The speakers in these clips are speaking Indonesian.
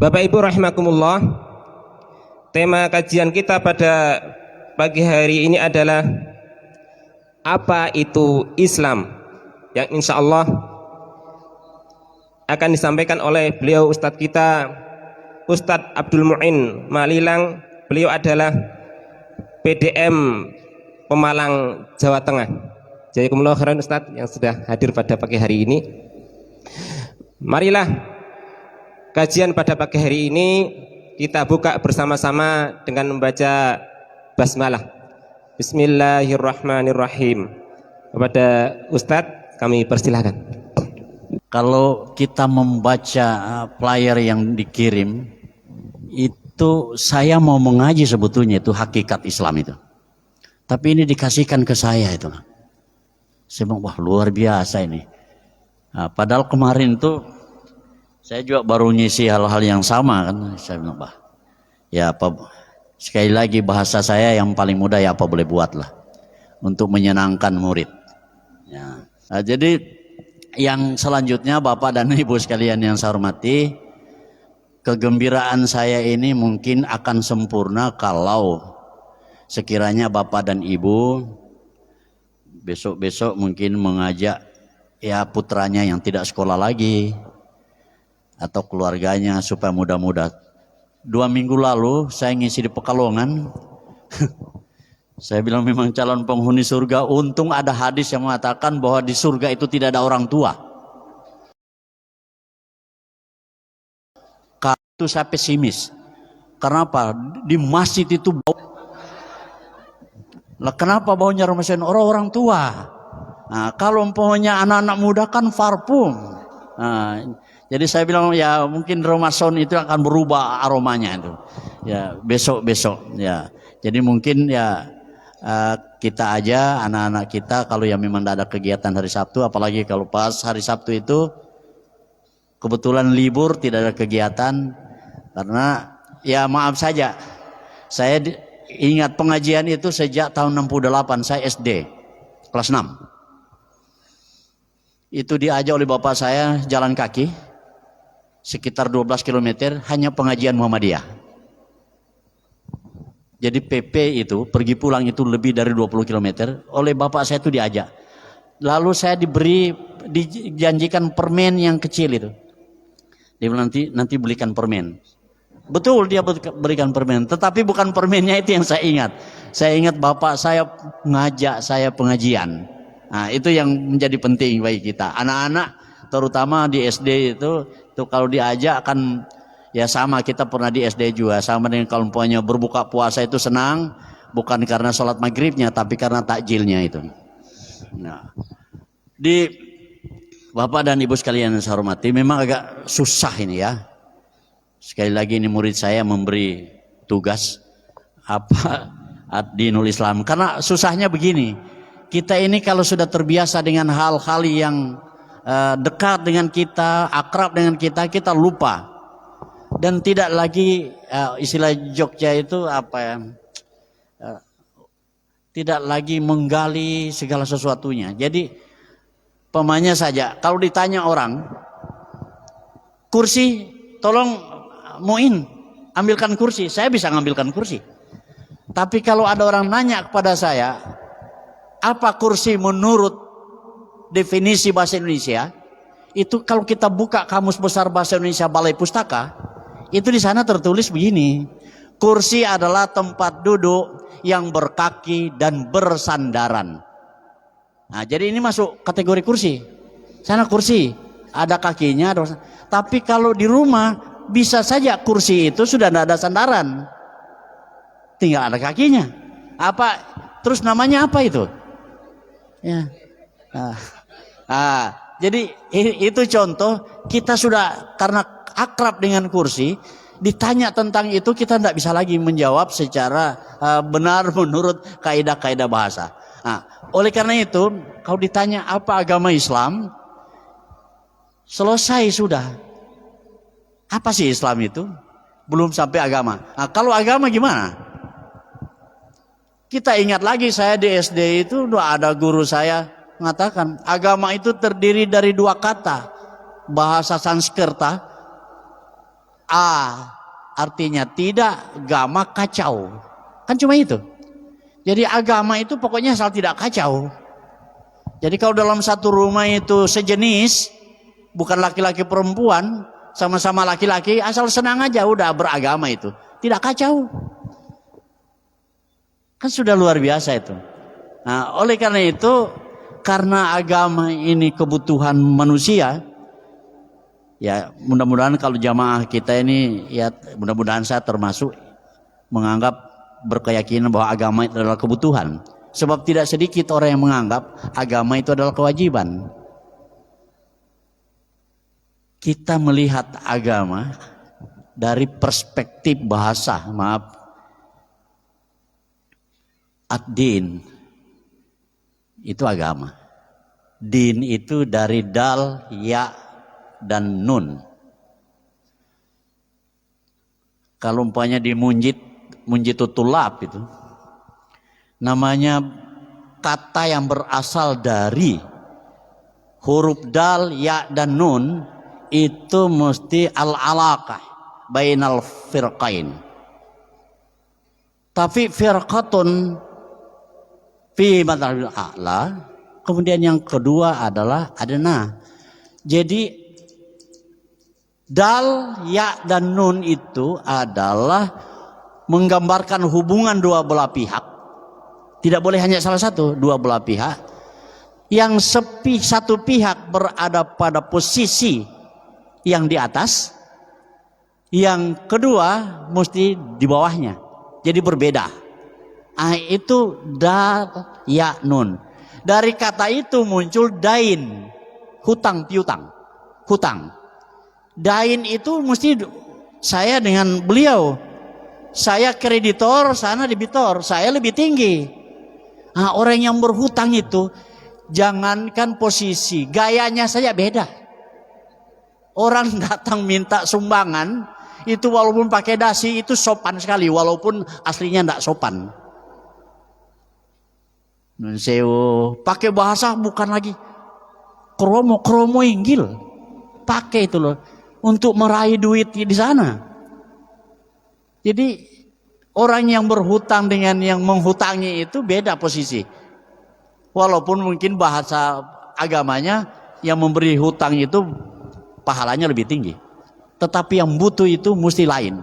Bapak Ibu rahimakumullah, tema kajian kita pada pagi hari ini adalah apa itu Islam, yang insya Allah akan disampaikan oleh beliau Ustadz kita, Ustadz Abdul Mu'in Malilang. Beliau adalah PDM Pemalang, Jawa Tengah. Jazakumullah khairan Ustadz yang sudah hadir pada pagi hari ini. Marilah kajian pada pagi hari ini kita buka bersama-sama dengan membaca basmalah. Bismillahirrahmanirrahim. Kepada Ustadz kami persilahkan. Kalau kita membaca flyer yang dikirim, itu saya mau mengaji sebetulnya itu hakikat Islam itu. Tapi ini dikasihkan ke saya itu. Saya bilang, wah luar biasa ini. Nah, padahal kemarin tuh saya juga baru ngisi hal-hal yang sama kan. Saya bilang, bah, ya apa, sekali lagi bahasa saya yang paling mudah ya apa boleh buatlah untuk menyenangkan murid. Ya. Nah, jadi yang selanjutnya Bapak dan Ibu sekalian yang saya hormati, kegembiraan saya ini mungkin akan sempurna kalau sekiranya Bapak dan Ibu besok-besok mungkin mengajak ya putranya yang tidak sekolah lagi atau keluarganya supaya mudah-mudah. 2 minggu lalu saya ngisi di Pekalongan. Saya bilang memang calon penghuni surga. Untung ada hadis yang mengatakan bahwa di surga itu tidak ada orang tua. Kalau itu saya pesimis. Kenapa? Di masjid itu bau. Lah kenapa baunya Ramadan? Orang tua. Nah, kalau umpamanya anak-anak muda kan parfum. Nah, jadi saya bilang ya mungkin Ramadan itu akan berubah aromanya itu. Ya besok-besok ya. Jadi mungkin ya kita aja anak-anak kita kalau yang memang tidak ada kegiatan hari Sabtu, apalagi kalau pas hari Sabtu itu kebetulan libur tidak ada kegiatan, karena ya maaf saja saya ingat pengajian itu sejak tahun 68 saya SD kelas 6. Itu diajak oleh bapak saya jalan kaki sekitar 12 km hanya pengajian Muhammadiyah. Jadi PP itu pergi pulang itu lebih dari 20 km oleh bapak saya itu diajak. Lalu saya dijanjikan permen yang kecil itu. Dia bilang nanti belikan permen. Betul dia berikan permen, tetapi bukan permennya itu yang saya ingat. Saya ingat bapak saya ngajak saya pengajian. Nah, itu yang menjadi penting bagi kita. Anak-anak terutama di SD itu kalau diajak akan ya sama, kita pernah di SD juga sama dengan kalau umpamanya berbuka puasa itu senang bukan karena sholat maghribnya tapi karena takjilnya itu. Nah, di Bapak dan Ibu sekalian yang saya hormati, memang agak susah ini ya. Sekali lagi ini murid saya memberi tugas apa Ad-Dinul Islam, karena susahnya begini, kita ini kalau sudah terbiasa dengan hal-hal yang dekat dengan kita, akrab dengan kita, kita lupa dan tidak lagi istilah Jogja itu apa ya, tidak lagi menggali segala sesuatunya. Jadi pemanya saja kalau ditanya orang, kursi tolong Muin ambilkan kursi, saya bisa ngambilkan kursi. Tapi kalau ada orang nanya kepada saya, apa kursi menurut definisi bahasa Indonesia, itu kalau kita buka Kamus Besar Bahasa Indonesia Balai Pustaka, itu di sana tertulis begini, kursi adalah tempat duduk yang berkaki dan bersandaran. Nah, jadi ini masuk kategori kursi. Sana kursi ada kakinya, tapi kalau di rumah bisa saja kursi itu sudah tidak ada sandaran, tinggal ada kakinya. Apa terus namanya apa itu? Ya. Jadi itu contoh kita sudah karena akrab dengan kursi, ditanya tentang itu kita tidak bisa lagi menjawab secara benar menurut kaidah-kaidah bahasa. Nah, oleh karena itu kalau ditanya apa agama Islam, selesai sudah. Apa sih Islam itu? Belum sampai agama. Nah, kalau agama gimana? Kita ingat lagi saya di SD itu ada guru saya mengatakan agama itu terdiri dari 2 kata bahasa Sanskerta. artinya tidak, gama kacau. Kan cuma itu. Jadi agama itu pokoknya asal tidak kacau. Jadi kalau dalam satu rumah itu sejenis, bukan laki-laki perempuan, sama-sama laki-laki, asal senang aja udah beragama itu. Tidak kacau. Kan sudah luar biasa itu. Nah, oleh karena itu, karena agama ini kebutuhan manusia, ya mudah-mudahan kalau jamaah kita ini, ya mudah-mudahan saya termasuk menganggap berkeyakinan bahwa agama itu adalah kebutuhan. Sebab tidak sedikit orang yang menganggap agama itu adalah kewajiban. Kita melihat agama dari perspektif bahasa, ad-din itu agama. Din itu dari dal, ya, dan nun. Kalau umpamanya di munjitutulab itu, namanya kata yang berasal dari huruf dal, ya, dan nun, itu mesti al-alaqah bainal firqain. Tapi firqatun fi madhhabil a'la, kemudian yang kedua adalah adna. Jadi dal, ya, dan nun itu adalah menggambarkan hubungan dua belah pihak. Tidak boleh hanya salah satu, dua belah pihak. Yang satu pihak berada pada posisi yang di atas, yang kedua mesti di bawahnya. Jadi berbeda. Itu dal, ya, nun. Dari kata itu muncul dain, hutang piutang, hutang. Dain itu mesti saya dengan beliau, saya kreditor, sana debitor, saya lebih tinggi. Orang yang berhutang itu jangankan posisi, gayanya saja beda. Orang datang minta sumbangan itu walaupun pakai dasi itu sopan sekali, walaupun aslinya tidak sopan. Pakai bahasa bukan lagi kromo inggil, pakai itu loh untuk meraih duit di sana. Jadi orang yang berhutang dengan yang menghutangi itu beda posisi. Walaupun mungkin bahasa agamanya yang memberi hutang itu pahalanya lebih tinggi. Tetapi yang butuh itu mesti lain.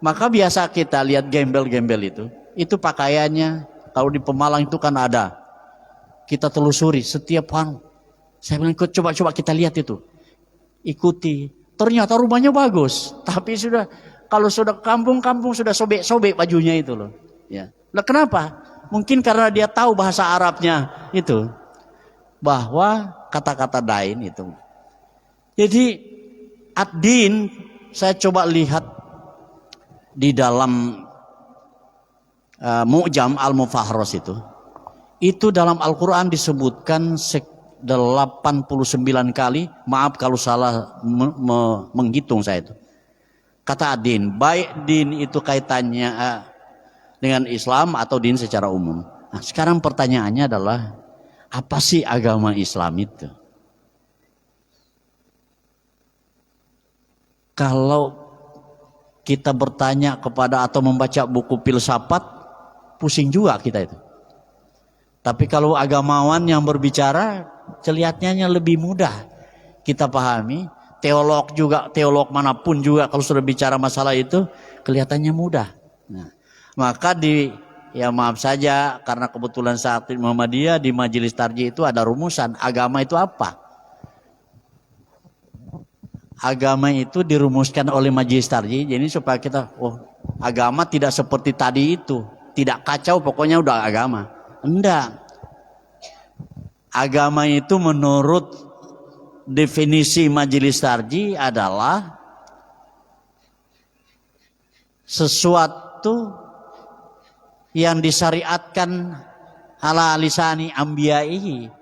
Maka biasa kita lihat gembel-gembel itu pakaiannya. Kalau di Pemalang itu kan ada. Kita telusuri setiap hari. Saya bilang coba kita lihat itu. Ikuti. Ternyata rumahnya bagus. Tapi kalau sudah kampung-kampung sudah sobek-sobek bajunya itu loh. Ya. Lah kenapa? Mungkin karena dia tahu bahasa Arabnya itu. Bahwa kata-kata dain itu. Jadi ad-din saya coba lihat di dalam Mu'jam Al-Mufahros itu dalam Al-Quran disebutkan 89 kali. Maaf kalau salah menghitung saya itu. Kata din, baik din itu kaitannya dengan Islam atau din secara umum. Nah, sekarang pertanyaannya adalah apa sih agama Islam itu? Kalau kita bertanya kepada atau membaca buku filsafat, pusing juga kita itu. Tapi kalau agamawan yang berbicara, kelihatannya lebih mudah kita pahami. Teolog juga, teolog manapun juga kalau sudah bicara masalah itu kelihatannya mudah. Nah, maka ya maaf saja karena kebetulan saat ini Muhammadiyah di Majelis Tarjih itu ada rumusan agama itu apa. Agama itu dirumuskan oleh Majelis Tarjih, jadi supaya kita, agama tidak seperti tadi itu, tidak kacau pokoknya udah agama. Enggak. Agama itu menurut definisi Majelis Tarjih adalah sesuatu yang disyariatkan ala lisani ambiyaihi,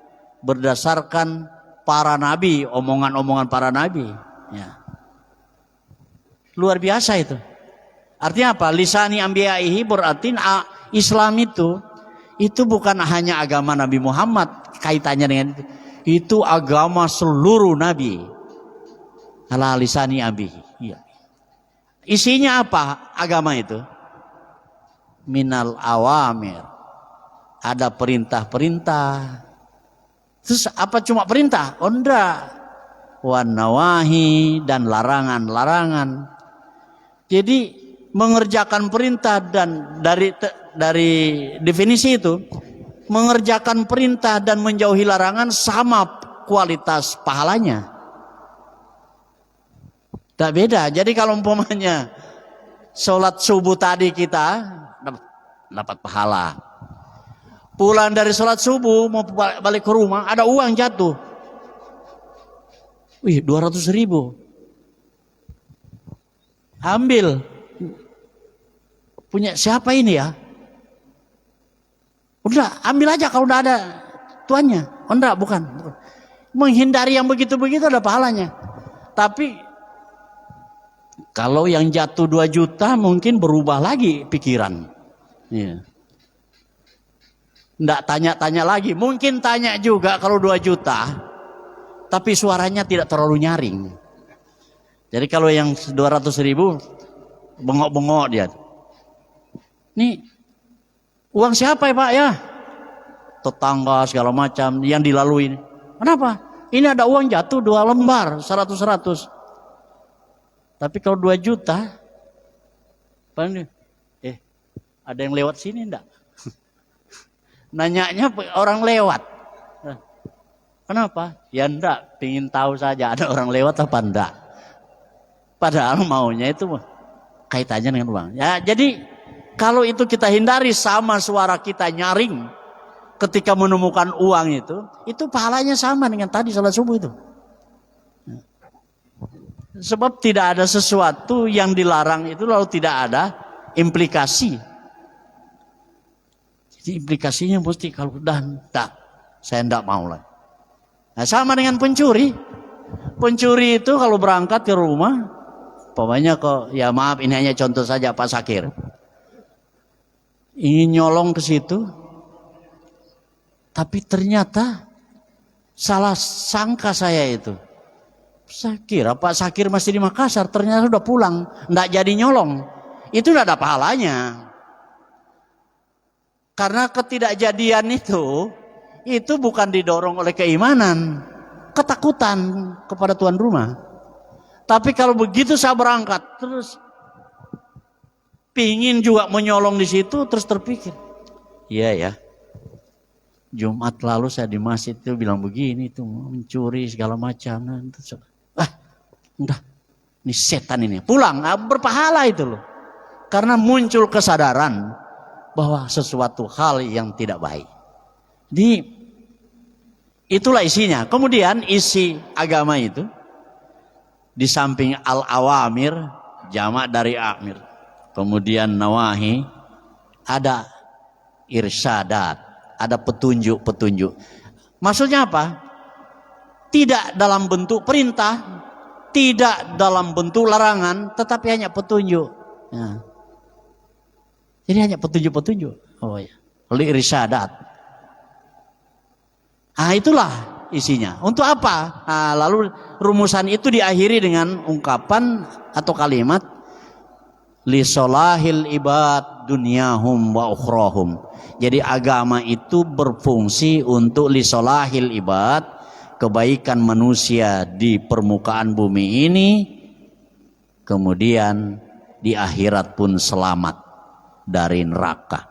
berdasarkan para nabi, omongan-omongan para nabi. Ya. Luar biasa itu. Artinya apa? Lisani ambiyaihi berarti Islam itu bukan hanya agama Nabi Muhammad kaitannya dengan itu agama seluruh nabi. Ala lisani abihi. Iya. Isinya apa agama itu? Minal awamir. Ada perintah-perintah. Terus apa cuma perintah? Oh enggak. Wan nawahi, dan larangan-larangan. Jadi mengerjakan perintah, dan dari definisi itu, mengerjakan perintah dan menjauhi larangan sama kualitas pahalanya. Tak beda. Jadi kalau umpamanya sholat subuh tadi kita dapat pahala. Pulang dari sholat subuh mau balik ke rumah ada uang jatuh. Wih, 200.000. Ambil. Punya siapa ini ya? Udah, ambil aja kalau udah ada tuannya. Oh enggak, bukan. Menghindari yang begitu-begitu ada pahalanya. Tapi kalau yang jatuh 2 juta mungkin berubah lagi pikiran. Iya. Enggak tanya-tanya lagi. Mungkin tanya juga kalau 2 juta. Tapi suaranya tidak terlalu nyaring. Jadi kalau yang 200.000 bengok-bengok dia. Nih uang siapa ya Pak ya? Tetangga segala macam yang dilalui. Kenapa? Ini ada uang jatuh 2 lembar 100. Tapi kalau 2 juta, ada yang lewat sini enggak? Nanyanya orang lewat. Kenapa? Ya enggak, pingin tahu saja ada orang lewat apa enggak. Padahal maunya itu kaitannya dengan uang. Ya, jadi kalau itu kita hindari sama suara kita nyaring ketika menemukan uang itu pahalanya sama dengan tadi salat subuh itu. Sebab tidak ada sesuatu yang dilarang itu lalu tidak ada implikasi. Jadi implikasinya mesti kalau saya enggak mau lagi. Nah, sama dengan pencuri. Pencuri itu kalau berangkat ke rumah, pokoknya ya maaf ini hanya contoh saja Pak Sakir. Ingin nyolong ke situ, tapi ternyata salah sangka saya itu. Saya kira Pak Sakir masih di Makassar, ternyata sudah pulang, enggak jadi nyolong. Itu tidak ada pahalanya. Karena ketidakjadian itu bukan didorong oleh keimanan, ketakutan kepada tuan rumah. Tapi kalau begitu saya berangkat, terus pingin juga menyolong di situ, terus terpikir, iya ya, Jumat lalu saya di masjid itu bilang begini, itu mencuri segala macam. Udah, ini setan ini. Pulang, berpahala itu loh. Karena muncul kesadaran bahwa sesuatu hal yang tidak baik. Jadi itulah isinya. Kemudian isi agama itu di samping al-awamir, jamak dari amir, kemudian nawahi, ada irsyadat, ada petunjuk-petunjuk. Maksudnya apa? Tidak dalam bentuk perintah, tidak dalam bentuk larangan, tetapi hanya petunjuk. Nah. Jadi hanya petunjuk-petunjuk. Oh ya, oleh irsyadat. Itulah isinya. Untuk apa? Lalu rumusan itu diakhiri dengan ungkapan atau kalimat li solahil ibad dunyahum wa ukhrahum. Jadi agama itu berfungsi untuk li solahil ibad, kebaikan manusia di permukaan bumi ini, kemudian di akhirat pun selamat dari neraka.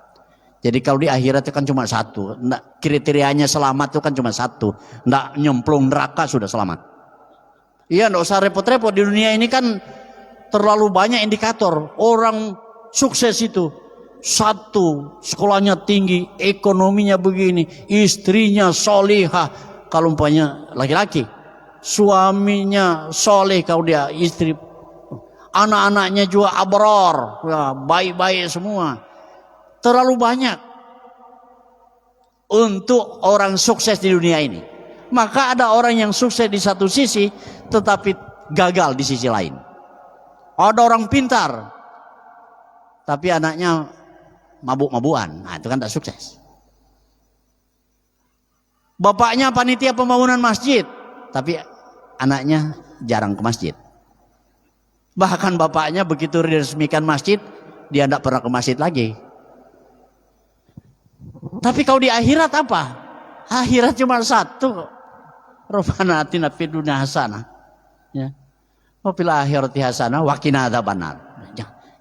Jadi kalau di akhirat itu kan cuma satu, kriterianya selamat itu kan cuma satu, nggak nyemplung neraka sudah selamat. Iya, nggak usah repot-repot. Di dunia ini kan terlalu banyak indikator. Orang sukses itu satu, sekolahnya tinggi, ekonominya begini, istrinya solihah. Kalau umpamanya laki-laki, suaminya soleh, kalau dia istri, anak-anaknya juga abror, ya, baik-baik semua. Terlalu banyak untuk orang sukses di dunia ini. Maka ada orang yang sukses di satu sisi tetapi gagal di sisi lain. Ada orang pintar tapi anaknya mabuk-mabuan. Nah, itu kan tidak sukses. Bapaknya panitia pembangunan masjid tapi anaknya jarang ke masjid. Bahkan bapaknya begitu diresmikan masjid, dia tidak pernah ke masjid lagi. Tapi kalau di akhirat apa? Akhirat cuma satu. Rabbana atina fid dunya hasanah. Ya. Wa fil akhirati hasanah wa qina adzabannar.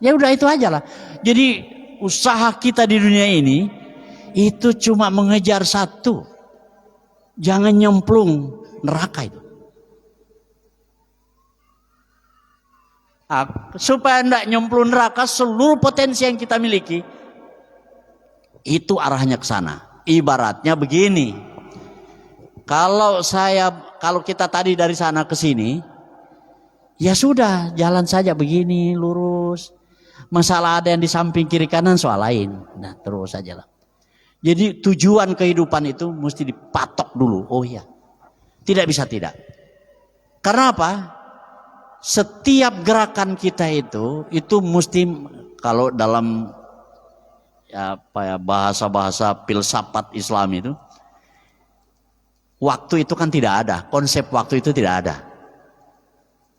Ya udah itu aja lah. Jadi usaha kita di dunia ini itu cuma mengejar satu. Jangan nyemplung neraka itu. Supaya tidak nyemplung neraka, seluruh potensi yang kita miliki itu arahnya ke sana. Ibaratnya begini, kalau kita tadi dari sana ke sini, ya sudah jalan saja begini lurus. Masalah ada yang di samping kiri kanan soal lain. Nah terus saja lah. Jadi tujuan kehidupan itu mesti dipatok dulu. Oh iya, tidak bisa tidak. Karena apa? Setiap gerakan kita itu mesti, kalau dalam bahasa-bahasa filsafat Islam itu, waktu itu kan tidak ada, konsep waktu itu tidak ada.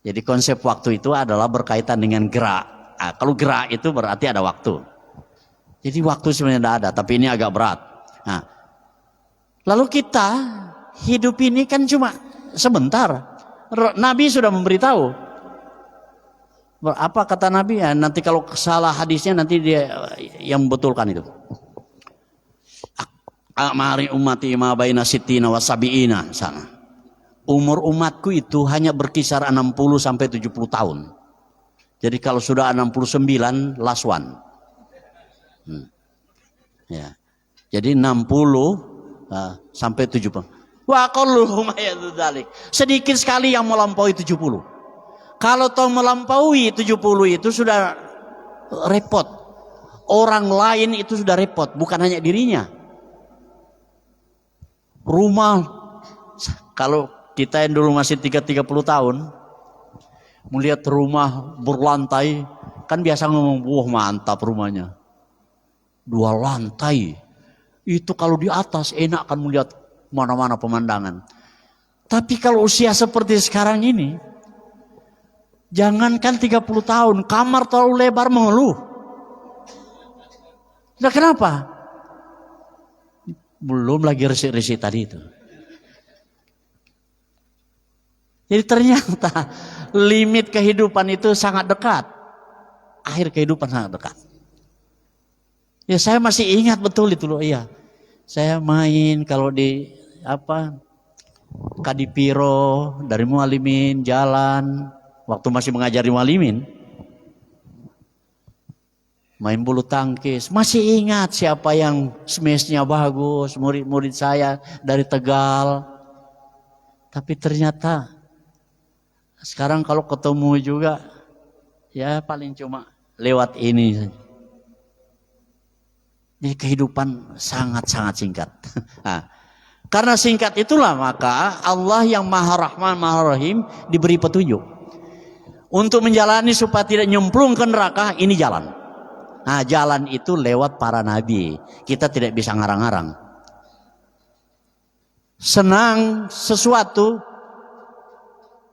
Jadi konsep waktu itu adalah berkaitan dengan gerak. Nah, kalau gerak itu berarti ada waktu. Jadi waktu sebenarnya tidak ada, tapi ini agak berat. Nah, lalu kita hidup ini kan cuma sebentar. Nabi sudah memberitahu. Apa kata Nabi? Ya, nanti kalau salah hadisnya nanti dia yang membetulkan itu. Mari ummati ma baina sittina wa sabiina sana. Umur umatku itu hanya berkisar 60 sampai 70 tahun. Jadi kalau sudah 69 last one. Ya. Jadi 60 sampai 70. Wa qalluhum ayadzalik. Sedikit sekali yang melampaui 70. Kalau toh melampaui 70 itu sudah repot. Orang lain itu sudah repot, bukan hanya dirinya. Rumah, kalau kita yang dulu masih 30 tahun, melihat rumah berlantai, kan biasa ngomong, wah mantap rumahnya. 2 lantai. Itu kalau di atas enak kan melihat mana-mana pemandangan. Tapi kalau usia seperti sekarang ini, jangankan 30 tahun, kamar terlalu lebar mengeluh. Nah kenapa? Belum lagi resik-resik tadi itu. Jadi ternyata limit kehidupan itu sangat dekat. Akhir kehidupan sangat dekat. Ya saya masih ingat betul itu loh, iya. Saya main kalau di Kadipiro, dari Mualimin, jalan. Waktu masih mengajar di Mualimin, main bulu tangkis. Masih ingat siapa yang smashnya bagus, murid-murid saya dari Tegal. Tapi ternyata sekarang kalau ketemu juga, ya paling cuma lewat ini. Jadi kehidupan sangat-sangat singkat. Nah, karena singkat itulah maka Allah yang Maha Rahman, Maha Rahim diberi petunjuk. Untuk menjalani supaya tidak nyemplung ke neraka, ini jalan. Nah jalan itu lewat para nabi. Kita tidak bisa ngarang-ngarang. Senang sesuatu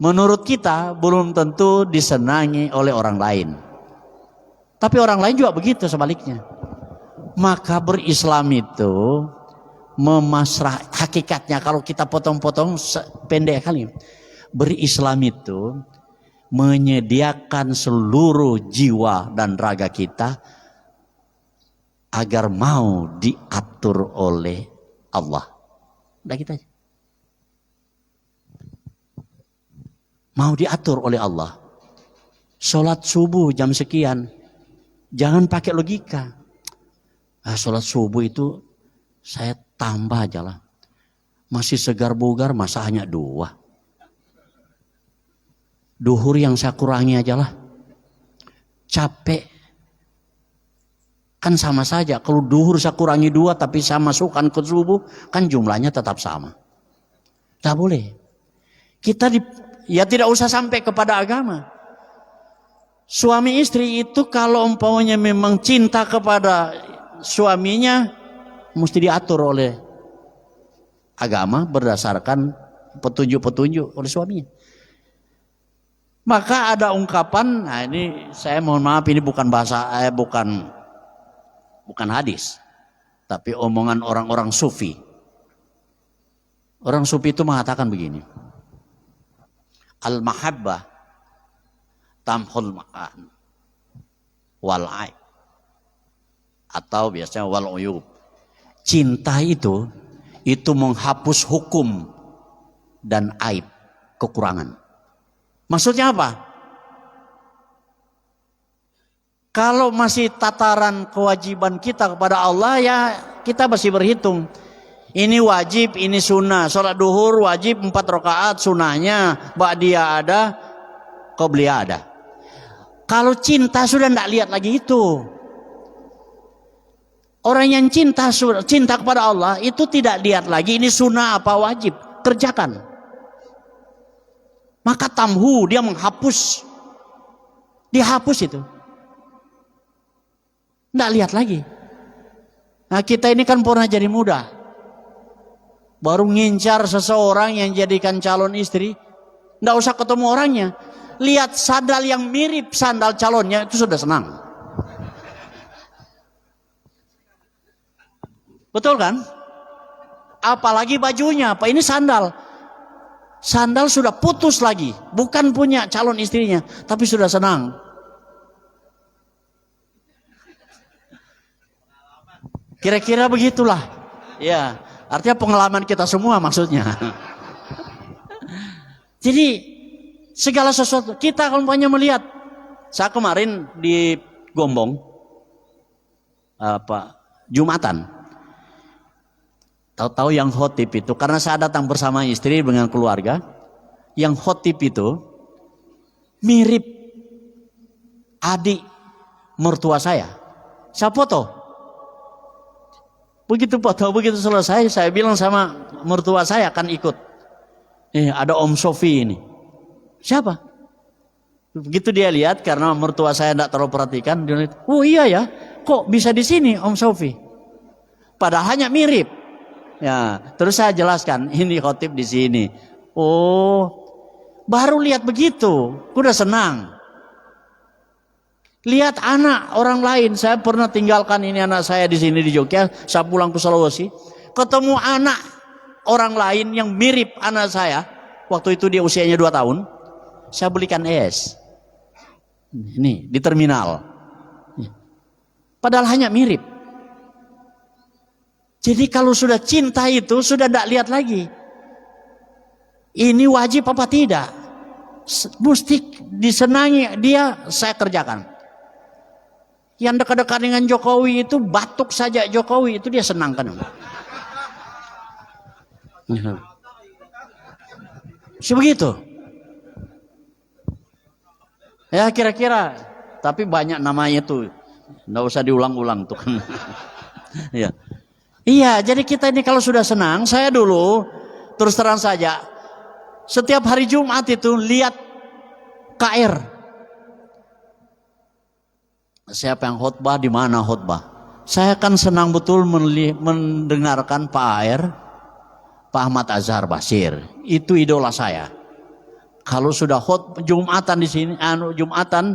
menurut kita belum tentu disenangi oleh orang lain. Tapi orang lain juga begitu sebaliknya. Maka berislam itu memasrah, hakikatnya kalau kita potong-potong pendek kali. Berislam itu menyediakan seluruh jiwa dan raga kita agar mau diatur oleh Allah. Udah kita aja. Mau diatur oleh Allah. Sholat subuh jam sekian. Jangan pakai logika. Sholat subuh itu saya tambah aja lah. Masih segar bugar, masa hanya 2. Duhur yang saya kurangi aja lah. Capek. Kan sama saja. Kalau duhur saya kurangi 2 tapi saya masukkan ke subuh, kan jumlahnya tetap sama. Tak boleh. Kita ya tidak usah sampai kepada agama. Suami istri itu kalau umpamanya memang cinta kepada suaminya, mesti diatur oleh agama berdasarkan petunjuk-petunjuk oleh suaminya. Maka ada ungkapan, nah ini saya mohon maaf, ini bukan bahasa, bukan hadis, tapi omongan orang-orang sufi. Orang sufi itu mengatakan begini, al-mahabbah tamhul makan wal aib, atau biasanya wal uyub. Cinta itu menghapus hukum dan aib, kekurangan. Maksudnya apa? Kalau masih tataran kewajiban kita kepada Allah, ya kita masih berhitung. Ini wajib, ini sunnah. Sholat duhur wajib 4 rakaat, sunnahnya ba'diyah ada, qobliyah ada. Kalau cinta sudah tidak lihat lagi itu. Orang yang cinta kepada Allah itu tidak lihat lagi ini sunnah apa wajib, kerjakan. Maka tamhu, dia menghapus. Dihapus itu. Tidak lihat lagi. Nah, kita ini kan pernah jadi muda. Baru ngincar seseorang yang jadikan calon istri. Tidak usah ketemu orangnya. Lihat sandal yang mirip sandal calonnya, itu sudah senang. Betul kan? Apalagi bajunya, apa ini sandal. Sandal sudah putus lagi, bukan punya calon istrinya, tapi sudah senang. Kira-kira begitulah. Ya, artinya pengalaman kita semua maksudnya. Jadi segala sesuatu kita kalau melihat. Saya kemarin di Gombong Jumatan. Tahu-tahu yang khotib itu, karena saya datang bersama istri dengan keluarga, yang khotib itu mirip adik mertua saya. Saya foto. Begitu foto, begitu selesai, saya bilang sama mertua saya akan ikut. Ada Om Sofi ini. Siapa? Begitu dia lihat, karena mertua saya tidak terlalu perhatikan, dia lihat, oh iya ya, kok bisa di sini Om Sofi? Padahal hanya mirip. Ya, terus saya jelaskan, ini khotib di sini. Oh, baru lihat begitu, udah senang. Lihat anak orang lain, saya pernah tinggalkan ini anak saya di sini di Jogja, saya pulang ke Sulawesi, ketemu anak orang lain yang mirip anak saya, waktu itu dia usianya 2 tahun, saya belikan es. Ini di terminal. Padahal hanya mirip. Jadi kalau sudah cinta itu sudah tidak lihat lagi. Ini wajib apa tidak? Mesti disenangi dia, saya kerjakan. Yang dekat-dekat dengan Jokowi itu batuk saja Jokowi itu dia senangkan. Sebegitu. Ya kira-kira. Tapi banyak namanya tuh. Nggak usah diulang-ulang tuh kan. Ya. Iya, jadi kita ini kalau sudah senang, saya dulu terus terang saja, setiap hari Jumat itu lihat KR. Siapa yang khotbah, di mana khotbah. Saya kan senang betul mendengarkan Pak AR, Pak Ahmad Azhar Basir. Itu idola saya. Kalau sudah Jumatan di sini, Jumatan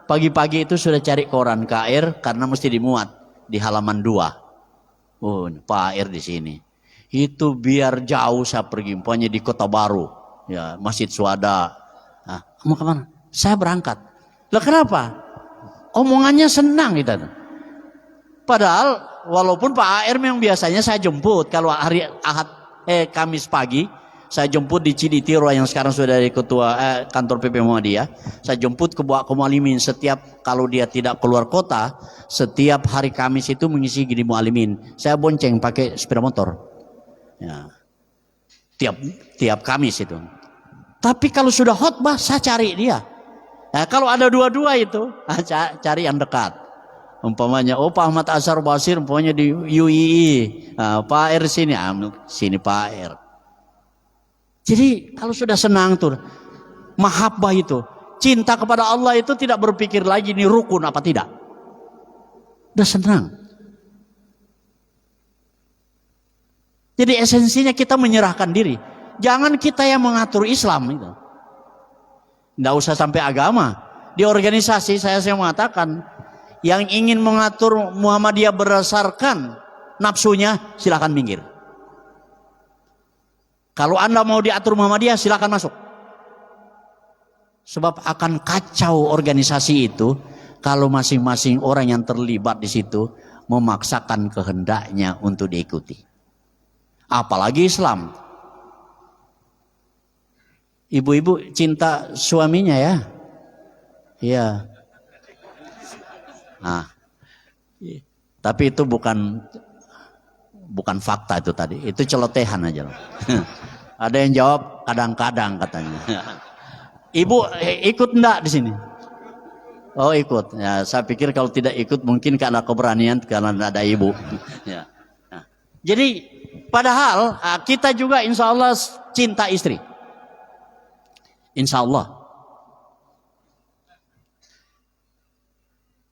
pagi-pagi itu sudah cari koran KR karena mesti dimuat di halaman 2. Oh, Pak Air di sini. Itu biar jauh saya pergi, umpamanya di Kota Baru, ya Masjid Suada. Nah, mau kemana? Saya berangkat. Lah kenapa? Omongannya senang gitu. Padahal walaupun Pak Air memang biasanya saya jemput kalau hari Kamis pagi, saya jemput di Ciditiro yang sekarang sudah dari ketua kantor PP Muhammadiyah. Saya jemput ke Buak Mualimin setiap kalau dia tidak keluar kota. Setiap hari Kamis itu mengisi gini mualimin. Saya bonceng pakai sepeda motor. Ya. Tiap Kamis itu. Tapi kalau sudah khotbah saya cari dia. Nah, kalau ada dua-dua itu, cari yang dekat. Umpamanya, oh Pak Ahmad Azhar Basir, umpamanya di UII. Nah, Pak R sini, sini Pak R. Jadi kalau sudah senang tuh, mahabbah itu, cinta kepada Allah itu tidak berpikir lagi ini rukun apa tidak. Udah senang. Jadi esensinya kita menyerahkan diri. Jangan kita yang mengatur Islam itu. Nggak usah sampai agama. Di organisasi saya mengatakan, yang ingin mengatur Muhammadiyah berdasarkan nafsunya, silakan minggir. Kalau Anda mau diatur Muhammadiyah, silakan masuk. Sebab akan kacau organisasi itu kalau masing-masing orang yang terlibat di situ memaksakan kehendaknya untuk diikuti. Apalagi Islam. Ibu-ibu cinta suaminya ya? Iya. Nah, tapi itu bukan fakta itu tadi. Itu celotehan aja loh. Ada yang jawab kadang-kadang katanya. Ibu ikut enggak di sini? Oh ikut. Ya, saya pikir kalau tidak ikut mungkin karena keberanian karena ada ibu. Ya. Nah, jadi padahal kita juga insya Allah cinta istri. Insya Allah.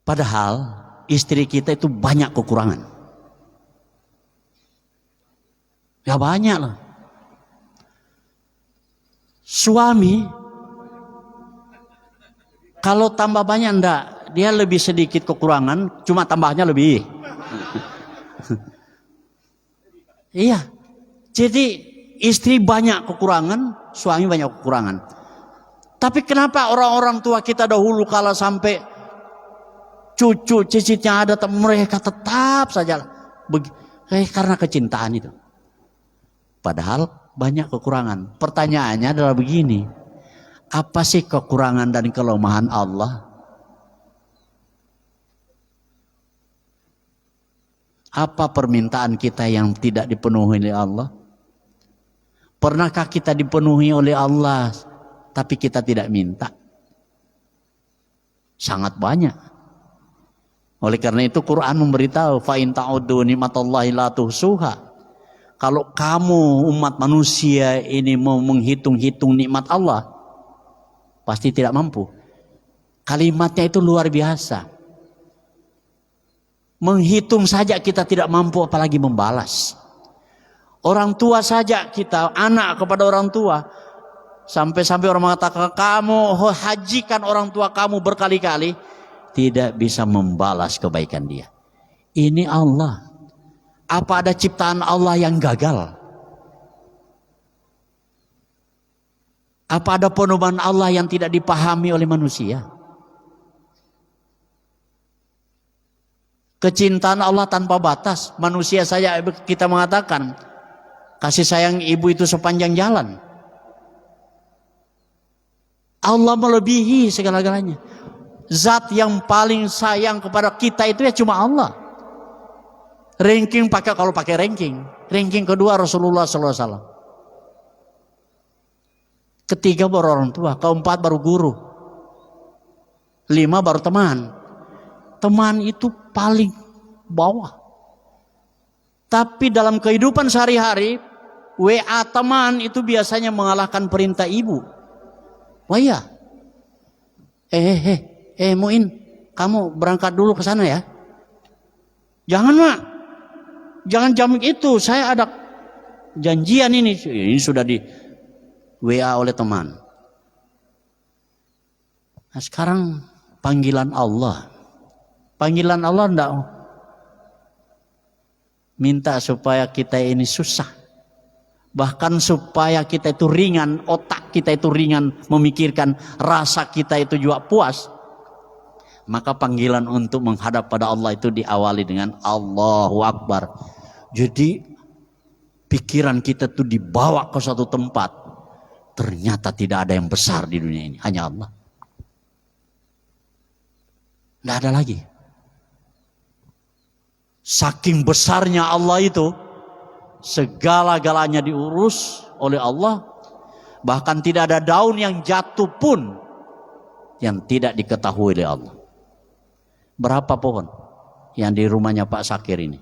Padahal istri kita itu banyak kekurangan. Ya banyak lah. Suami kalau tambah banyak enggak, dia lebih sedikit kekurangan, cuma tambahnya lebih. Iya. Jadi istri banyak kekurangan, suami banyak kekurangan. Tapi kenapa orang-orang tua kita dahulu kalau sampai cucu cicitnya ada, mereka tetap saja karena kecintaan itu. Padahal banyak kekurangan. Pertanyaannya adalah begini, apa sih kekurangan dan kelemahan Allah? Apa permintaan kita yang tidak dipenuhi oleh Allah? Pernahkah kita dipenuhi oleh Allah tapi kita tidak minta? Sangat banyak. Oleh karena itu Quran memberitahu, fa in ta'uddu nikmatallahi la tuhsuha. Kalau kamu umat manusia ini mau menghitung-hitung nikmat Allah, pasti tidak mampu. Kalimatnya itu luar biasa. Menghitung saja kita tidak mampu, apalagi membalas. Orang tua saja kita, anak kepada orang tua, sampai-sampai orang mengatakan kamu hajikan orang tua kamu berkali-kali, tidak bisa membalas kebaikan dia. Ini Allah. Apa ada ciptaan Allah yang gagal? Apa ada penubuhan Allah yang tidak dipahami oleh manusia? Kecintaan Allah tanpa batas. Manusia saja kita mengatakan kasih sayang ibu itu sepanjang jalan. Allah melebihi segala-galanya. Zat yang paling sayang kepada kita itu ya cuma Allah. Ranking kalau pakai ranking. Ranking kedua Rasulullah SAW. Ketiga baru orang tua. Keempat baru guru. 5 baru teman. Teman itu paling bawah. Tapi dalam kehidupan sehari-hari, WA teman itu biasanya mengalahkan perintah ibu. Wah iya. Muin, kamu berangkat dulu ke sana ya. Jangan mak. Jangan jam itu, saya ada janjian ini. Ini sudah di WA oleh teman. Nah, sekarang panggilan Allah. Panggilan Allah enggak minta supaya kita ini susah. Bahkan supaya kita itu ringan, otak kita itu ringan memikirkan, rasa kita itu juga puas. Maka panggilan untuk menghadap pada Allah itu diawali dengan Allahu Akbar. Jadi pikiran kita tuh dibawa ke suatu tempat. Ternyata tidak ada yang besar di dunia ini, hanya Allah. Tidak ada lagi. Saking besarnya Allah itu, segala-galanya diurus oleh Allah. Bahkan tidak ada daun yang jatuh pun yang tidak diketahui oleh Allah. Berapa pohon yang di rumahnya Pak Sakir ini?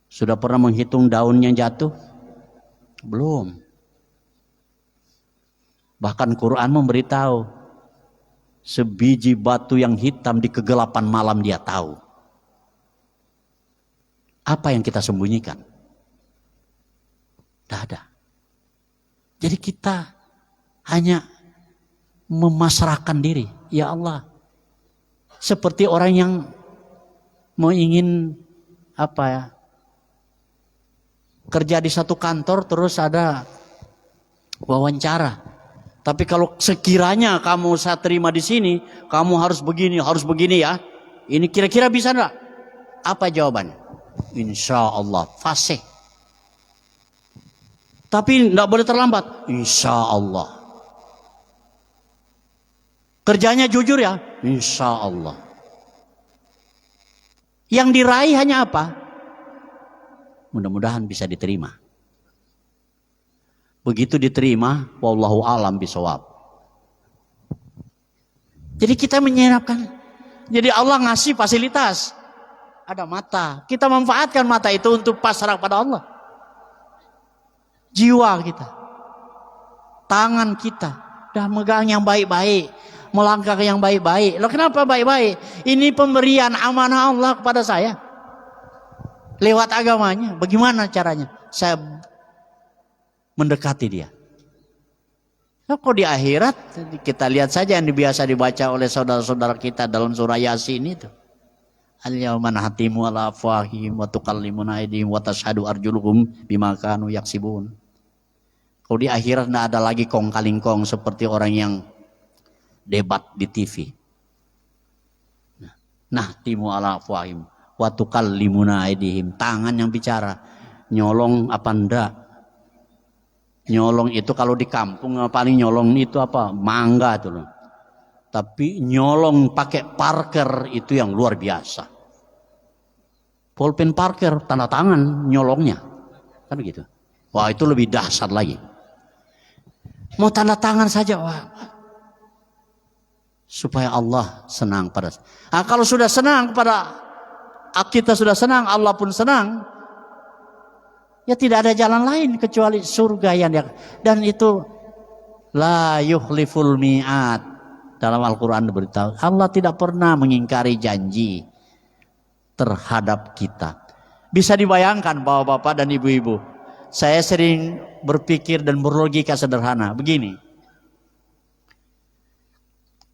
Sudah pernah menghitung daun yang jatuh? Belum. Bahkan Quran memberitahu, sebiji batu yang hitam di kegelapan malam dia tahu. Apa yang kita sembunyikan? Tidak ada. Jadi kita hanya memasrahkan diri. Ya Allah, seperti orang yang mau ingin apa ya, kerja di satu kantor terus ada wawancara. Tapi kalau sekiranya kamu saya terima di sini, kamu harus begini ya. Ini kira-kira bisa enggak? Apa jawabannya? Insya Allah fasih. Tapi enggak boleh terlambat. Insya Allah. Kerjanya jujur ya. Insya Allah. Yang diraih hanya apa? Mudah-mudahan bisa diterima. Begitu diterima, wallahu alam bisawab. Jadi kita menyiapkan. Jadi Allah ngasih fasilitas. Ada mata. Kita manfaatkan mata itu untuk pasrah pada Allah. Jiwa kita. Tangan kita. Dah megang yang baik-baik. Melangkah yang baik-baik. Loh kenapa baik-baik? Ini pemberian amanah Allah kepada saya. Lewat agamanya. Bagaimana caranya? Saya mendekati dia. Nah, kok di akhirat kita lihat saja yang biasa dibaca oleh saudara-saudara kita dalam surah Yasin itu. Al-yawma nahtimu ala afwahihim wa tukallimuna aydihim wa tashhadu arjuluhum bima kanu yaksibun. Kalau di akhirat tidak ada lagi kong kaling kong seperti orang yang debat di TV. Nahtimu ala afwahihim wa tukallimuna aydihim, tangan yang bicara. Nyolong apa enggak? Nyolong itu kalau di kampung paling nyolong itu apa? Mangga itu loh. Tapi nyolong pakai parker itu yang luar biasa. Pulpen parker tanda tangan nyolongnya. Kan begitu. Wah, itu lebih dahsyat lagi. Mau tanda tangan saja, wah. Supaya Allah senang pada. Nah, kalau sudah senang pada kita sudah senang, Allah pun senang. Ya tidak ada jalan lain kecuali surga yang dia. Dan itu la yukhliful mi'ad. Dalam Al-Quran beritahu, Allah tidak pernah mengingkari janji terhadap kita. Bisa dibayangkan bapak-bapak dan ibu-ibu. Saya sering berpikir dan berlogika sederhana. Begini.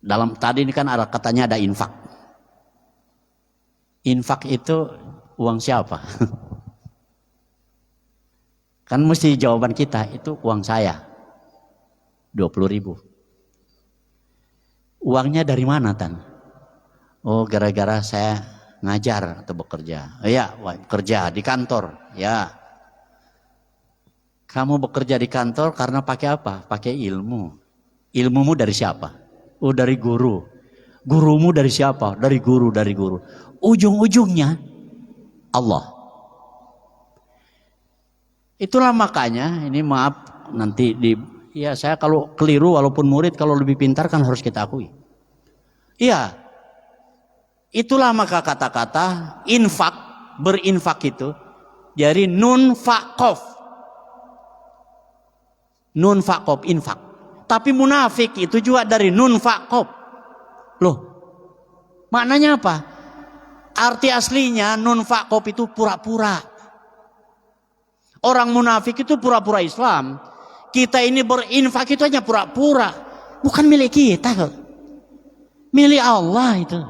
Dalam tadi ini kan ada katanya ada infak. Infak itu uang siapa? Kan mesti jawaban kita itu uang saya 20.000. Uangnya dari mana Tan? Oh gara-gara saya ngajar atau bekerja. Oh, ya bekerja di kantor. Ya. Kamu bekerja di kantor karena pakai apa? Pakai ilmu. Ilmumu dari siapa? Oh dari guru. Gurumu dari siapa? Dari guru. Ujung-ujungnya Allah. Itulah makanya, ini maaf nanti ya saya kalau keliru walaupun murid kalau lebih pintar kan harus kita akui. Iya, itulah maka kata-kata infak, berinfak itu dari nun fakof. Nun fakof, infak. Tapi munafik itu juga dari nun fakof. Loh, maknanya apa? Arti aslinya nun fakof itu pura-pura. Orang munafik itu pura-pura Islam. Kita ini berinfak itu hanya pura-pura. Bukan milik kita. Milik Allah itu.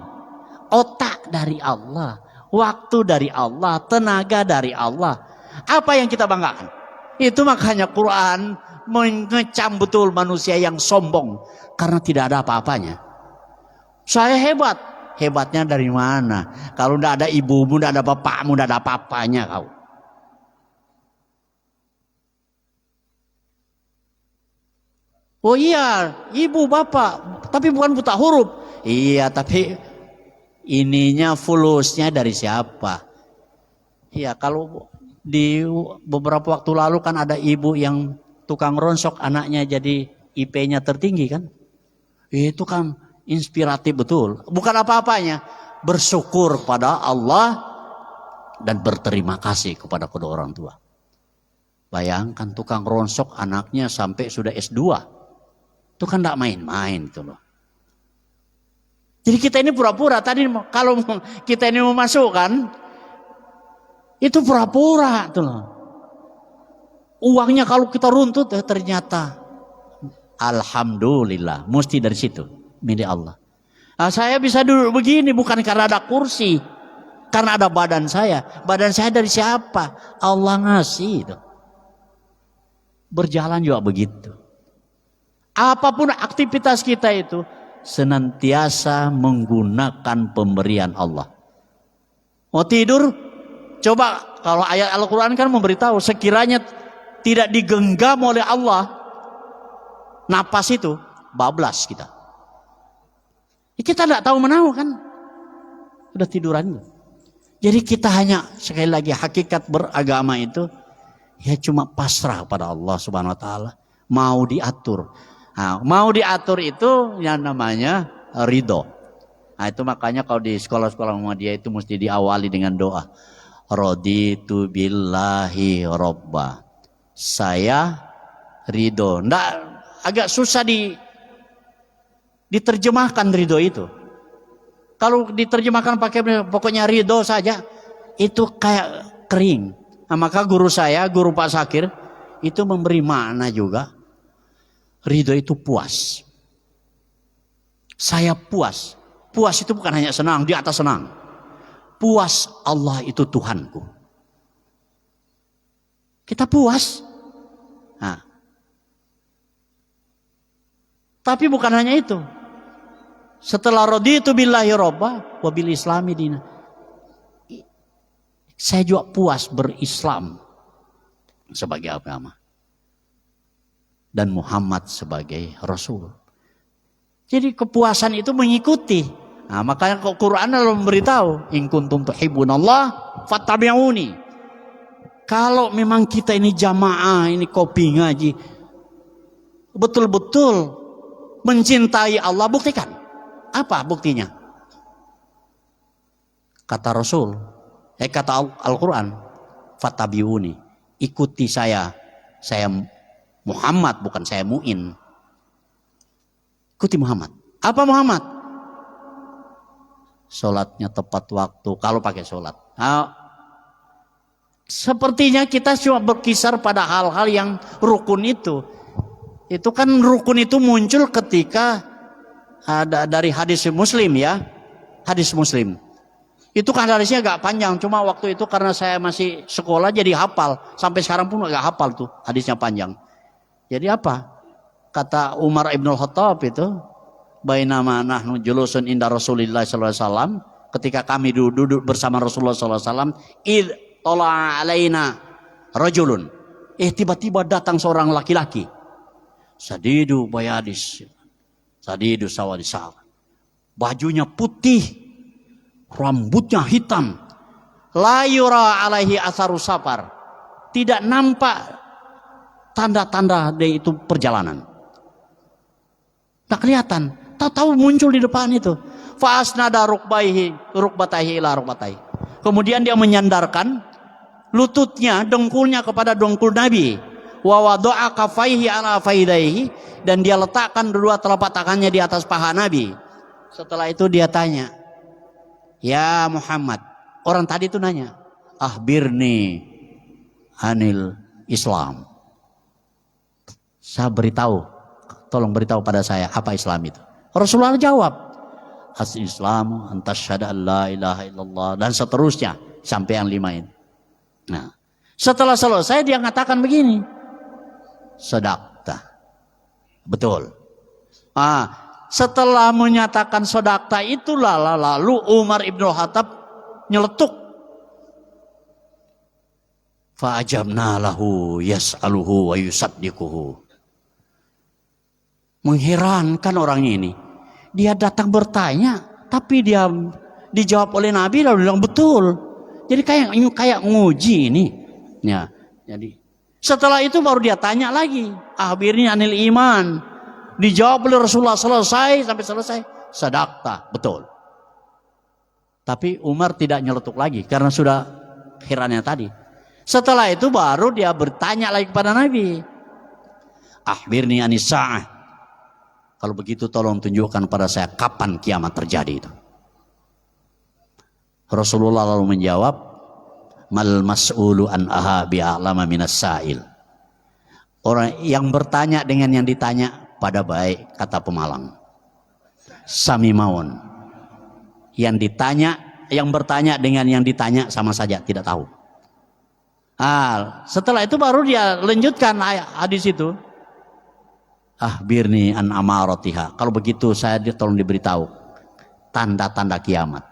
Otak dari Allah. Waktu dari Allah. Tenaga dari Allah. Apa yang kita banggakan? Itu makanya Quran mengecam betul manusia yang sombong. Karena tidak ada apa-apanya. Saya hebat. Hebatnya dari mana? Kalau tidak ada ibumu, tidak ada bapakmu, tidak ada apa-apanya kau. Oh iya, ibu bapak, tapi bukan buta huruf. Iya, tapi ininya fulusnya dari siapa? Iya, kalau di beberapa waktu lalu kan ada ibu yang tukang ronsok anaknya jadi IP-nya tertinggi kan? Itu kan inspiratif betul. Bukan apa-apanya, bersyukur pada Allah dan berterima kasih kepada kedua orang tua. Bayangkan tukang ronsok anaknya sampai sudah S2. Itu kan tidak main-main itu loh. Jadi kita ini pura-pura. Tadi kalau kita ini mau masuk kan, itu pura-pura tuh loh. Uangnya kalau kita runtut ternyata Alhamdulillah, mesti dari situ, milik Allah. Nah, saya bisa duduk begini bukan karena ada kursi, karena ada badan saya. Badan saya dari siapa? Allah ngasih itu. Berjalan juga begitu. Apapun aktivitas kita itu senantiasa menggunakan pemberian Allah. Mau tidur, coba kalau ayat Al-Quran kan memberitahu sekiranya tidak digenggam oleh Allah napas itu, bablas kita. Kita tidak tahu menahu kan, udah tiduran. Jadi kita hanya sekali lagi hakikat beragama itu ya cuma pasrah pada Allah Subhanahu Wa Taala. Mau diatur. Nah, mau diatur itu yang namanya ridho. Nah, itu makanya kalau di sekolah-sekolah Muhammadiyah itu mesti diawali dengan doa. Raditu billahi robba. Saya ridho. Nggak, agak susah diterjemahkan ridho itu. Kalau diterjemahkan pakai pokoknya ridho saja, itu kayak kering. Nah, maka guru saya, guru Pak Sakir, itu memberi makna juga. Ridho itu puas. Saya puas. Puas itu bukan hanya senang, di atas senang. Puas Allah itu Tuhanku. Kita puas. Nah. Tapi bukan hanya itu. Setelah raditu billahi robba wa bil islami dina. Saya juga puas berislam sebagai agama. Dan Muhammad sebagai Rasul. Jadi kepuasan itu mengikuti. Nah, makanya Quran lalu memberitahu, in kuntum tuhibbunallah fattabi'uni. Kalau memang kita ini jamaah, ini kopi ngaji, betul-betul mencintai Allah, buktikan. Apa buktinya? Kata Rasul, kata Al-Quran, fattabi'uni, ikuti saya Muhammad, bukan saya Mu'in. Ikuti Muhammad. Apa Muhammad? Sholatnya tepat waktu, kalau pakai sholat. Nah, sepertinya kita cuma berkisar pada hal-hal yang rukun itu. Itu kan rukun itu muncul ketika ada dari hadis Muslim ya. Hadis Muslim. Itu kan hadisnya agak panjang, cuma waktu itu karena saya masih sekolah jadi hafal. Sampai sekarang pun agak hafal tuh, hadisnya panjang. Jadi apa? Kata Umar Ibn Khattab itu, bainama nahnu julusun inda Rasulillah sallallahu alaihi wasallam, ketika kami duduk bersama Rasulullah sallallahu alaihi wasallam, id tala alaina rajulun. Tiba-tiba datang seorang laki-laki. Sadidu bayadis. Sadidu sawadisa. Bajunya putih, rambutnya hitam. La yura alaihi atharu safar. Tidak nampak tanda-tanda dia itu perjalanan. Tak kelihatan. Tahu-tahu muncul di depan itu. Fa asnada rukbatayhi ila rukbatayhi. Kemudian dia menyandarkan lututnya, dengkulnya kepada dengkul Nabi. Wa wada'a kafaihi ala faidaihi, dan dia letakkan dua telapak tangannya di atas paha Nabi. Setelah itu dia tanya, "Ya Muhammad," orang tadi itu nanya, "Akhbirni anil Islam." Saya beritahu, tolong beritahu pada saya apa Islam itu. Rasulullah jawab, "As-Islamu antasyhadu an la ilaha illallah," dan seterusnya sampai yang 5 ini. Nah, setelah selesai dia mengatakan begini, "Sadaqta." Betul. Setelah menyatakan sadaqta itulah lalu Umar Ibn Khattab nyeletuk. Fa ajabna lahu yas'aluhu wa yusaddiquhu. Mengherankan orang ini. Dia datang bertanya, tapi dia dijawab oleh Nabi lalu bilang betul. Jadi kayak nguji ini. Ya, jadi setelah itu baru dia tanya lagi, "Akhbirni anil iman." Dijawab oleh Rasulullah sampai selesai. Sadaqta, betul. Tapi Umar tidak nyeletuk lagi karena sudah herannya tadi. Setelah itu baru dia bertanya lagi kepada Nabi, "Akhbirni anis sa'ah." Kalau begitu tolong tunjukkan pada saya kapan kiamat terjadi itu. Rasulullah lalu menjawab, "Mal mas'ulu an aha bi'alama minas sa'il." Orang yang bertanya dengan yang ditanya pada baik, kata pemalang. Sami mawon. Yang ditanya, yang bertanya dengan yang ditanya sama saja, tidak tahu. Setelah itu baru dia lanjutkan hadis itu. Birni an amaratiha. Kalau begitu saya tolong diberitahu tanda-tanda kiamat.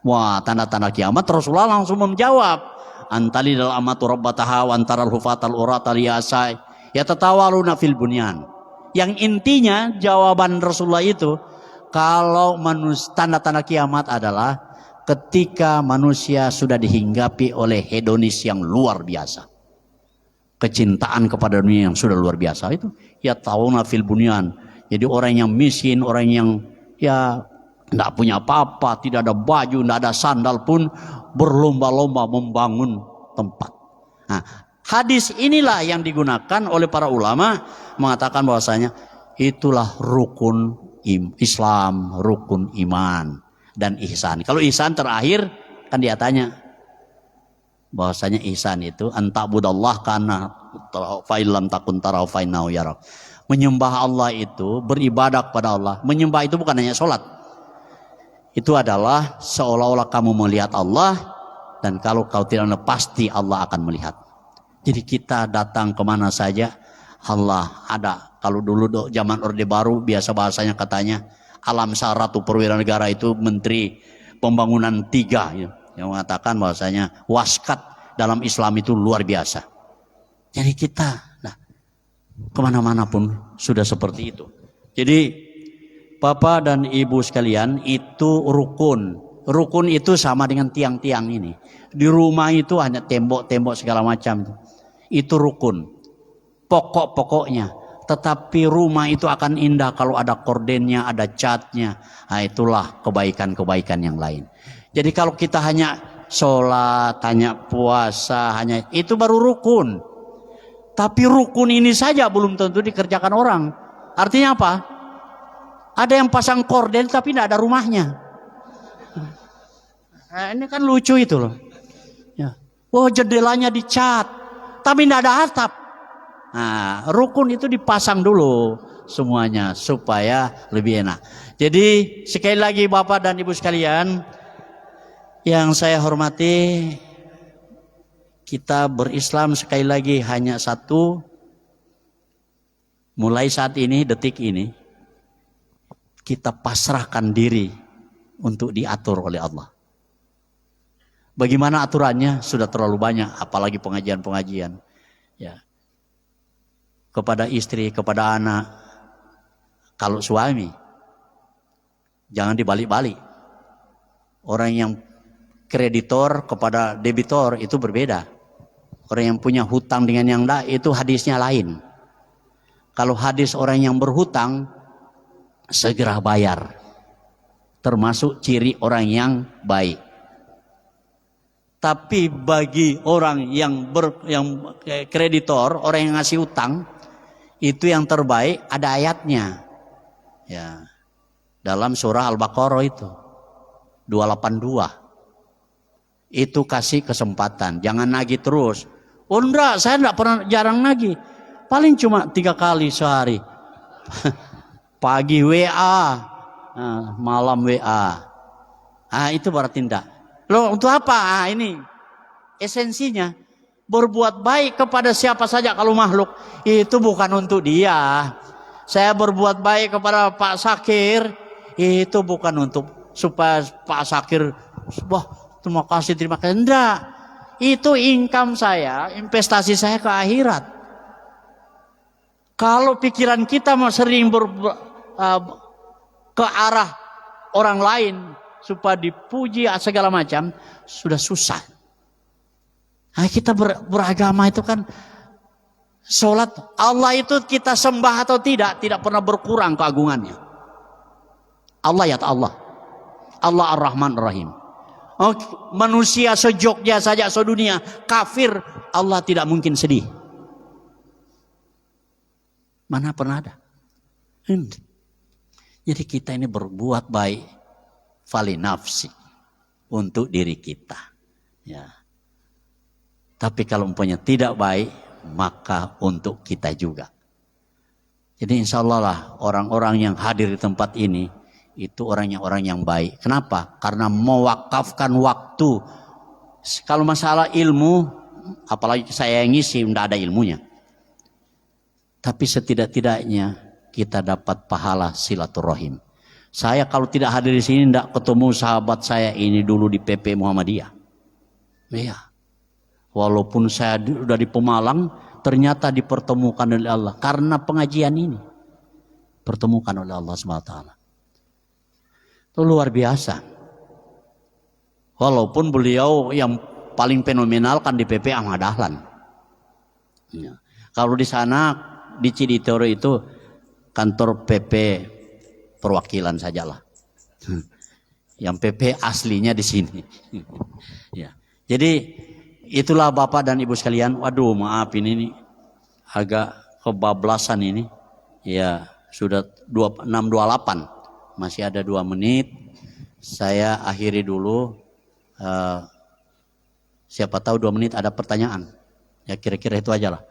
Wah, tanda-tanda kiamat Rasulullah langsung menjawab. Antali dal amatu rabbataha wa antaral hufatal uratal yasai yatatawaluna fil bunyan. Yang intinya jawaban Rasulullah itu, kalau tanda-tanda kiamat adalah ketika manusia sudah dihinggapi oleh hedonis yang luar biasa. Kecintaan kepada dunia yang sudah luar biasa itu, ya tauna fil bunyan. Jadi orang yang miskin, orang yang ya tidak punya apa-apa, tidak ada baju, tidak ada sandal pun berlomba-lomba membangun tempat. Nah, hadis inilah yang digunakan oleh para ulama mengatakan bahwasanya itulah rukun Islam, rukun iman dan ihsan. Kalau ihsan terakhir kan dia tanya bahwasanya ihsan itu antabudallah karena fa'ilam takun tarau fa'innahu yarak. Menyembah Allah itu, beribadah kepada Allah. Menyembah itu bukan hanya sholat. Itu adalah seolah-olah kamu melihat Allah, dan kalau kau tidak pasti Allah akan melihat. Jadi kita datang kemana saja Allah ada. Kalau dulu zaman Orde Baru biasa bahasanya katanya Alam Saratu Perwira Negara itu Menteri Pembangunan 3 ya, yang mengatakan bahwasanya waskat dalam Islam itu luar biasa. Jadi kita kemana-mana pun sudah seperti itu. Jadi Bapak dan Ibu sekalian, itu rukun. Rukun itu sama dengan tiang-tiang ini. Di rumah itu hanya tembok-tembok segala macam. Itu rukun. Pokok-pokoknya. Tetapi rumah itu akan indah kalau ada kordennya, ada catnya. Nah, itulah kebaikan-kebaikan yang lain. Jadi kalau kita hanya sholat, hanya puasa, hanya itu baru rukun. Tapi rukun ini saja belum tentu dikerjakan orang. Artinya apa? Ada yang pasang korden tapi tidak ada rumahnya. Nah, ini kan lucu itu loh. Ya. Oh, jendelanya dicat, tapi tidak ada atap. Nah, rukun itu dipasang dulu semuanya supaya lebih enak. Jadi sekali lagi Bapak dan Ibu sekalian yang saya hormati, kita berislam sekali lagi hanya satu. Mulai saat ini, detik ini, kita pasrahkan diri untuk diatur oleh Allah. Bagaimana aturannya? Sudah terlalu banyak, apalagi pengajian-pengajian. Ya. Kepada istri, kepada anak. Kalau suami, jangan dibalik-balik. Orang yang kreditor kepada debitor itu berbeda. Orang yang punya hutang dengan yang tidak, itu hadisnya lain. Kalau hadis orang yang berhutang, segera bayar. Termasuk ciri orang yang baik. Tapi bagi orang yang kreditor, orang yang ngasih hutang, itu yang terbaik ada ayatnya. Ya. Dalam surah Al-Baqarah itu 282. Itu kasih kesempatan, jangan nagih terus. Oh enggak, saya enggak pernah, jarang nagih. Paling cuma 3 kali sehari. Pagi WA, malam WA. Itu berarti enggak. Loh, untuk apa? Ini esensinya berbuat baik kepada siapa saja kalau makhluk. Itu bukan untuk dia. Saya berbuat baik kepada Pak Sakir, itu bukan untuk supaya Pak Sakir, wah terima kasih. Enggak. Itu income saya, investasi saya ke akhirat. Kalau pikiran kita mau sering ke arah orang lain supaya dipuji segala macam, sudah susah. Nah, kita beragama itu kan sholat, Allah itu kita sembah atau tidak pernah berkurang keagungannya. Allah ya Allah. Allah Ar-Rahman Ar-Rahim. Oh, manusia sejogja saja sedunia kafir, Allah tidak mungkin sedih. Mana pernah ada? Jadi kita ini berbuat baik fali nafsi, untuk diri kita. Ya. Tapi kalau umpamanya tidak baik, maka untuk kita juga. Jadi insya Allah lah orang-orang yang hadir di tempat ini itu orang yang baik. Kenapa? Karena mewakafkan waktu. Kalau masalah ilmu, apalagi saya yang ngisi, tidak ada ilmunya. Tapi setidak-tidaknya kita dapat pahala silaturahim. Saya kalau tidak hadir di sini tidak ketemu sahabat saya ini dulu di PP Muhammadiyah. Iya. Walaupun saya sudah di Pemalang, ternyata dipertemukan oleh Allah karena pengajian ini. Pertemukan oleh Allah SWT. Itu luar biasa. Walaupun beliau yang paling fenomenal kan di PP Ahmad Dahlan. Ya. Kalau di sana di Ciditoro itu kantor PP perwakilan sajalah. Yang PP aslinya di sini. Ya. Jadi itulah Bapak dan Ibu sekalian. Waduh, maaf ini agak kebablasan ini. Ya, sudah 6.28. Masih ada 2 menit. Saya akhiri dulu. Siapa tahu 2 menit ada pertanyaan. Ya kira-kira itu aja lah.